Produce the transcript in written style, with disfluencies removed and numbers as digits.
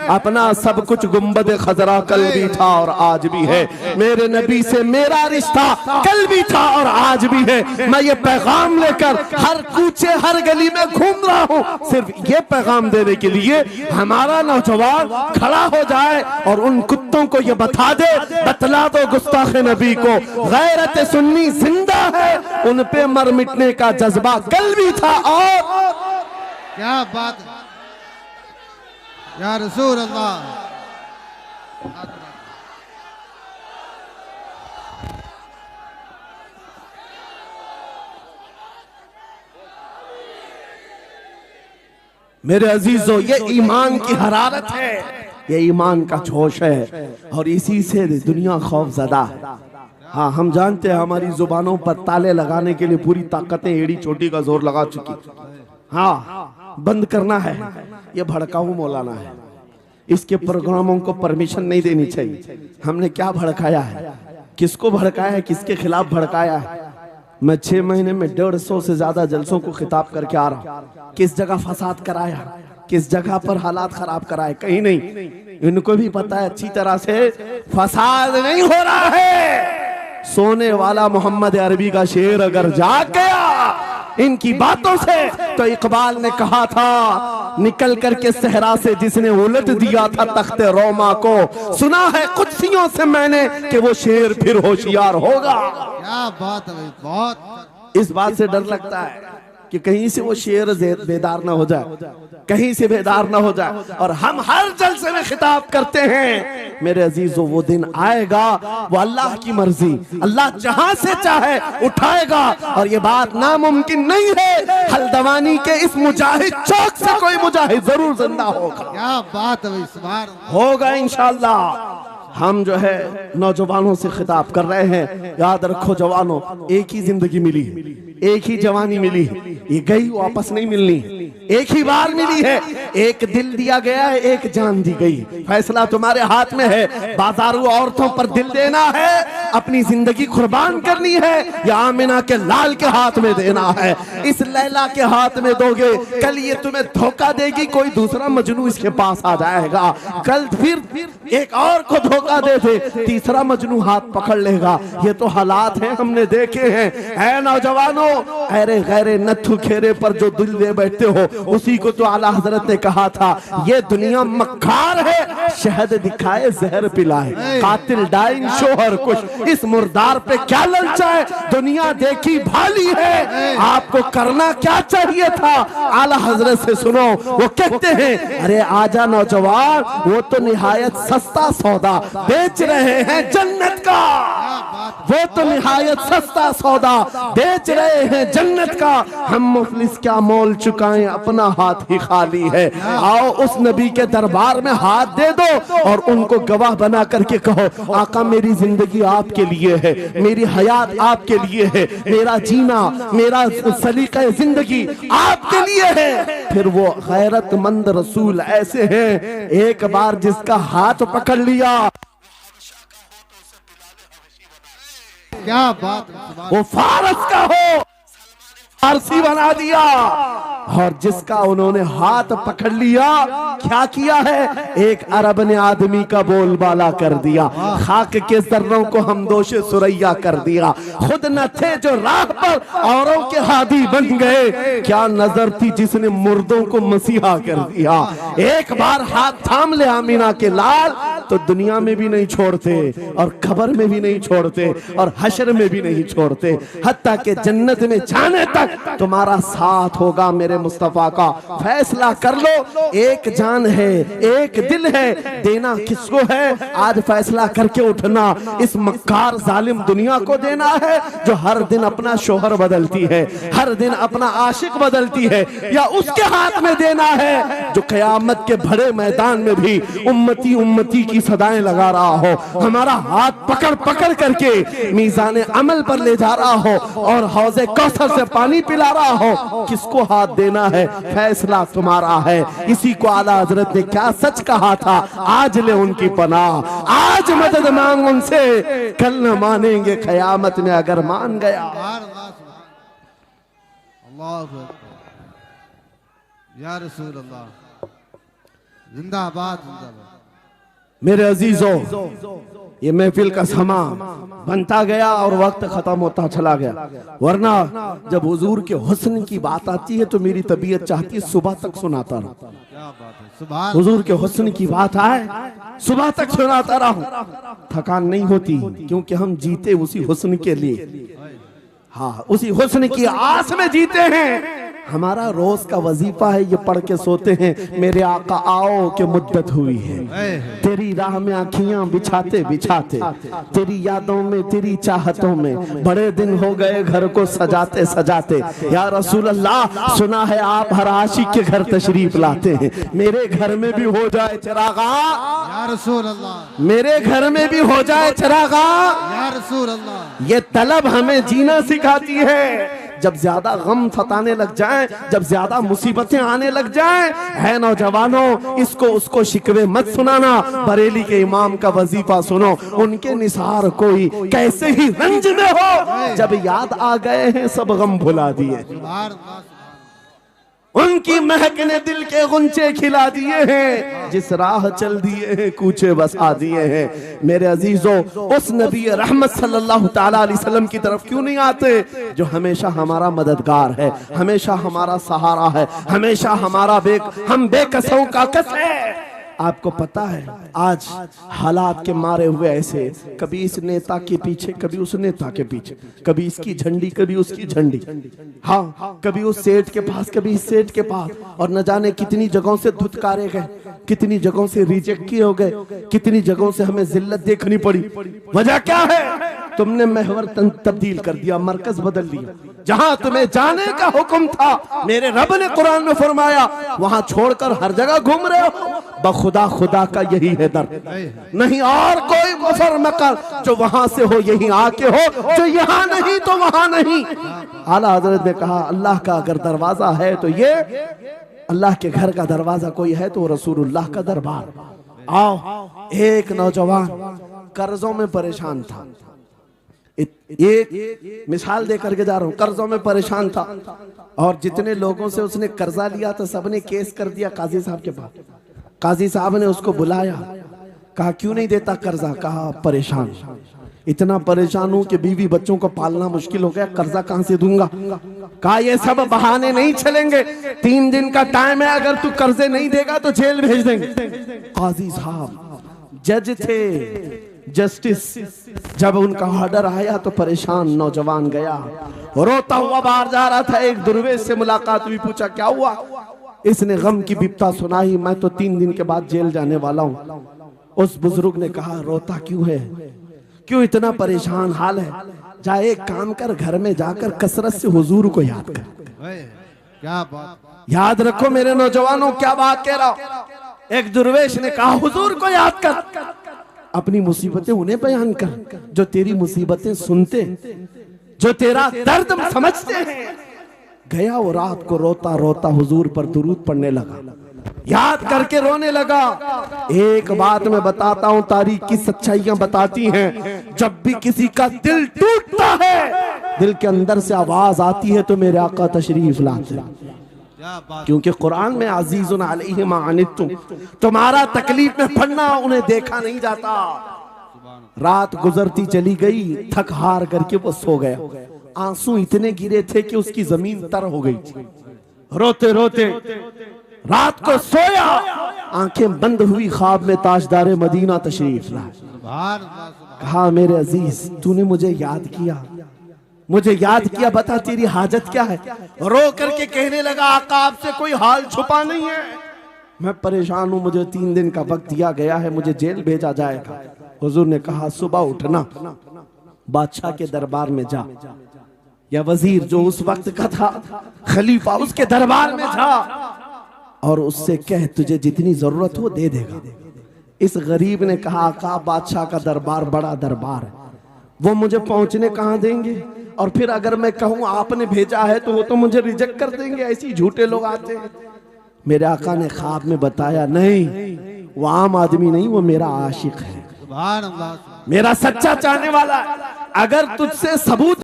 अपना सब कुछ गुंबद खजरा कल भी था और आज भी है। मेरे नबी से मेरा रिश्ता कल भी था और आज भी है। मैं ये पैगाम लेकर हर कूचे हर गली में घूम रहा हूँ, सिर्फ ये पैगाम देने के लिए हमारा नौजवान खड़ा हो जाए और उन कुत्तों को ये बता दे, बतला दो गुस्ताखे नबी को, गैरत सुन्नी जिंदा है, उन पे मर मिटने का जज्बा कल भी था। और क्या बात या रसूल अल्लाह। मेरे अजीजों, ये ईमान की हरारत है, ये ईमान का जोश है और इसी से दुनिया खौफजदा है। हाँ, हम जानते हैं हमारी जुबानों पर ताले लगाने के लिए पूरी ताकतें एड़ी चोटी का जोर लगा चुकी। हाँ, बंद करना है, ये भड़काऊ मौलाना है, इसके प्रोग्रामों को परमिशन नहीं देनी चाहिए। हमने क्या भड़काया है, किसको भड़काया है, किसके खिलाफ भड़काया है? मैं 6 महीने में 150 से ज्यादा जलसों को खिताब करके आ रहा हूँ। किस जगह फसाद कराया, किस जगह पर हालात खराब कराए, कहीं नहीं। इनको भी पता है अच्छी तरह से फसाद नहीं हो रहा है। सोने वाला मोहम्मद अरबी का शेर अगर जाग गया इनकी बातों से, तो इकबाल ने कहा था निकल करके सहरा से जिसने उलट दिया था तख्ते रोमा को, सुना है कुत्सियों से मैंने कि वो शेर फिर होशियार होगा। क्या बात है, बहुत। इस बात से डर लगता है कि कहीं से वो शेर बेदार ना हो जाए, कहीं से बेदार ना हो जाए। और हम हर जलसे में खिताब करते हैं, मेरे अजीजों वो दिन आएगा, वो अल्लाह की मर्जी, अल्लाह जहां से चाहे उठाएगा और ये बात नामुमकिन नहीं है। हल्द्वानी के इस मुजाहिद चौक से कोई मुजाहिद जरूर जिंदा होगा। क्या बात है, इस बार होगा इंशाअल्लाह। हम जो है नौजवानों से खिताब कर रहे हैं, याद रखो जवानों, एक ही जिंदगी मिली है, एक ही जवानी मिली है, ये गई वापस नहीं मिलनी, एक ही बार मिली है। एक दिल दिया गया है, एक जान दी गई, फैसला तुम्हारे हाथ में है। बाजारू औरतों पर दिल देना है, अपनी जिंदगी कुर्बान करनी है, या आमिना के लाल के हाथ में देना है। इस लैला के हाथ में दोगे, कल ये तुम्हें धोखा देगी, कोई दूसरा मजनू इसके पास आ जाएगा, कल फिर एक और को धोखा दे दे, तीसरा मजनू हाथ पकड़ लेगा। ये तो हालात हैं, हमने देखे हैं। ऐ नौजवानों, अरे गैरे नथु खेरे पर जो दिल दे बैठते हो, उसी को तो आला हजरत ने कहा था, ये दुनिया मक्कार है, शहद दिखाए जहर पिलाए, कातिल डाइन शोहर कुछ, इस मुर्दार पे क्या ललचाए, दुनिया देखी भाली है, आपको करना क्या चाहिए था? आला हजरत से सुनो, वो कहते हैं, अरे आजा नौजवान, वो तो निहायत सस्ता सौदा बेच रहे हैं जन्नत का, वो तो निहायत सस्ता सौदा बेच रहे हैं जन्नत का, हम मुफलिस क्या मोल चुकाएं, अपना हाथ ही खाली है। आओ उस नबी के दरबार में हाथ दे दो और उनको गवाह बना करके कहो, आका मेरी जिंदगी आपके लिए है, मेरी हयात आपके लिए है, मेरा जीना, मेरा सलीका जिंदगी आपके लिए है। फिर वो गैरतमंद रसूल ऐसे हैं, एक बार जिसका हाथ पकड़ लिया, क्या बात, वो फारस का हो फारसी बना दिया, और जिसका उन्होंने हाथ पकड़ लिया, क्या किया है, एक अरब ने आदमी का बोलबाला कर दिया, खाक के जर्रों को हमदोशे सुरैया कर दिया, खुद न थे जो राह पर औरों के हादी बन गए, क्या नजर थी जिसने मुर्दों को मसीहा कर दिया। एक बार हाथ थाम ले आमीना के लाल, तो दुनिया में भी नहीं छोड़ते और खबर में भी नहीं छोड़ते और हशर में भी नहीं छोड़ते, हत्ता के जन्नत में जाने तक तुम्हारा साथ होगा। मेरे मुस्तफा का फैसला कर लो, एक जान है, एक दिल है, देना किसको है? आज फैसला करके उठना, इस मक्कार जालिम दुनिया को देना है जो हर दिन अपना शोहर बदलती है, हर दिन अपना आशिक बदलती है, या उसके हाथ में देना है जो कयामत के बड़े मैदान में भी उम्मती उम्मती की सदाएं लगा रहा हो, हमारा हाथ पकड़ पकड़ करके मीज़ान अमल पर ले जा रहा हो और हौज़े कौसर से पानी पिला रहा हो। किसको हाथ देना है? फैसला तुम्हारा है। इसी को आला हजरत ने क्या सच कहा था, आज ले उनकी पनाह, आज मदद मांग उनसे, कल न मानेंगे कयामत में अगर मान गया। अल्लाह या रसूल अल्लाह, जिंदाबाद जिंदाबाद। मेरे अजीजों, ये महफिल का समा बनता गया और वक्त खत्म होता चला गया, वरना जब हुजूर के हुस्न की बात आती है तो मेरी तबीयत चाहती है सुबह तक सुनाता रहूं। क्या बात है, सुभान। हुजूर के हुस्न की बात आए सुबह तक सुनाता रहूं, थकान नहीं होती, क्योंकि हम जीते उसी हुस्न के लिए। हाँ, उसी हुस्न की आस में जीते हैं। हमारा रोज का वजीफा है, ये पढ़ के सोते हैं, मेरे आका आओ के मुद्दत हुई है, तेरी राह में आँखियां बिछाते बिछाते, तेरी यादों में तेरी चाहतों में बड़े दिन हो गए घर को सजाते सजाते। या रसूल अल्लाह, सुना है आप हर आशिक के घर तशरीफ लाते हैं, मेरे घर में भी हो जाए चिरागा, या रसूल अल्लाह, मेरे घर में भी हो जाए चिरागा। या रसूल अल्लाह। ये तलब हमें जीना सिखाती है। जब ज्यादा गम सताने लग जाएं, जब ज्यादा मुसीबतें आने लग जाएं, है नौजवानों, इसको उसको शिकवे मत सुनाना, बरेली के इमाम का वजीफा सुनो, उनके निसार कोई कैसे ही रंज में हो, जब याद आ गए हैं सब गम भुला दिए, उनकी महक ने दिल के गुंचे खिला दिए हैं, जिस राह चल दिए हैं कूचे बसा दिए हैं। मेरे अजीजों, उस नबी रहमत सल्लल्लाहु ताला अलैहि वसल्लम की तरफ क्यों नहीं आते जो हमेशा हमारा मददगार है, हमेशा हमारा सहारा है, हमेशा हमारा हम बेकसों का कस है। आपको पता है आज हालात के मारे हुए ऐसे, कभी इस नेता के पीछे, कभी उस नेता के पीछे, कभी इसकी झंडी कभी उसकी झंडी, हाँ, कभी उस सेठ के पास कभी इस सेठ के पास, और न जाने कितनी जगहों से धुतकारे गए, कितनी जगहों से रिजेक्ट किए हो गए, कितनी जगहों से हमें जिल्लत देखनी पड़ी। वजह क्या है? तुमने महवर तब्दील कर दिया, मरकज बदल लिया। जहां तुम्हें जाने का हुक्म था, मेरे रब ने कुरान में फरमाया, वहां छोड़कर हर जगह घूम रहे हो। बखुदा खुदा का यही है दर, नहीं और कोई गफर मकर, जो वहां से हो यही आके हो, जो यहाँ नहीं तो वहां नहीं। आला हजरत ने कहा, अल्लाह का अगर दरवाजा है तो ये अल्लाह के घर का दरवाजा कोई है तो रसूलुल्लाह का दरबार। आओ, एक नौजवान कर्जों में परेशान था, एक मिसाल दे करके जा रहा हूं, कर्जों में परेशान था और जितने लोगों से उसने कर्जा लिया था सबने केस कर दिया काजी साहब के पास। काजी साहब ने उसको बुलाया, कहा क्यों नहीं देता कर्जा? कहा परेशान, इतना परेशान हूं कि बीवी बच्चों को पालना मुश्किल हो गया, कर्जा कहां से दूंगा? कहा ये सब बहाने नहीं चलेंगे, 3 दिन का टाइम है, अगर तू कर्जे नहीं देगा तो जेल भेज देंगे। काजी साहब जज थे, जस्टिस, जब उनका ऑर्डर आया तो परेशान नौजवान गया, रोता हुआ बाहर जा रहा था। एक दुर्वेश से मुलाकात हुई, पूछा क्या हुआ? इसने गम की बिपता सुनाई, मैं तो 3 दिन के बाद जेल जाने वाला हूं। उस बुजुर्ग ने कहा, रोता क्यों है, क्यों इतना परेशान हाल है? जा एक काम कर, घर में जाकर कसरत से हुजूर को याद कर। क्या बात, याद रखो मेरे नौजवानों, क्या बात कह रहा हूं। एक दुर्वेश ने कहा, हुजूर को याद कर, अपनी मुसीबतें उन्हें बयान कर जो तेरी मुसीबतें सुनते, जो तेरा दर्द समझते हैं। गया वो रात को रोता रोता हुजूर पर दुरूद पढ़ने लगा, याद करके रोने लगा। एक बात मैं बताता हूं, तारीख की सच्चाइयां बताती हैं, जब भी किसी का दिल टूटता है, दिल के अंदर से आवाज आती है तो मेरे आका तशरीफ लाते हैं। क्योंकि कुरान में अजीजुन अलैहि मा अनित्तुम, तुम्हारा तकलीफ में पड़ना उन्हें देखा नहीं जाता। रात गुजरती चली गई, थक हार करके वो सो गया। आंसू इतने गिरे थे कि उसकी जमीन तर हो गई थी। रोते रोते रात को सोया, आंखें बंद हुई, ख्वाब में ताजदारे मदीना तशरीफ लाए। कहा मेरे अजीज, तूने मुझे याद किया, मुझे याद किया, बता तेरी हाजत क्या है? रो करके कहने लगा, आका आपसे कोई हाल छुपा नहीं है, मैं परेशान हूं, मुझे 3 दिन का वक्त दिया गया है, मुझे जेल भेजा जाएगा। हुजूर ने कहा, सुबह उठना, बादशाह के दरबार में जा, या वजीर जो उस वक्त का था, खलीफा, उसके दरबार में जा और उससे कह तुझे जितनी जरूरत हो दे देगा। इस गरीब ने कहा, आका बादशाह का दरबार बड़ा दरबार है, वो मुझे पहुंचने कहां देंगे, और फिर अगर मैं कहूं आपने भेजा है तो वो तो मुझे रिजेक्ट कर देंगे, ऐसे ही झूठे लोग आते हैं। मेरे आका ने ख्वाब में बताया, नहीं वो आम आदमी नहीं, वो मेरा आशिक है, मेरा सच्चा चाहने वाला है। अगर तुझसे सबूत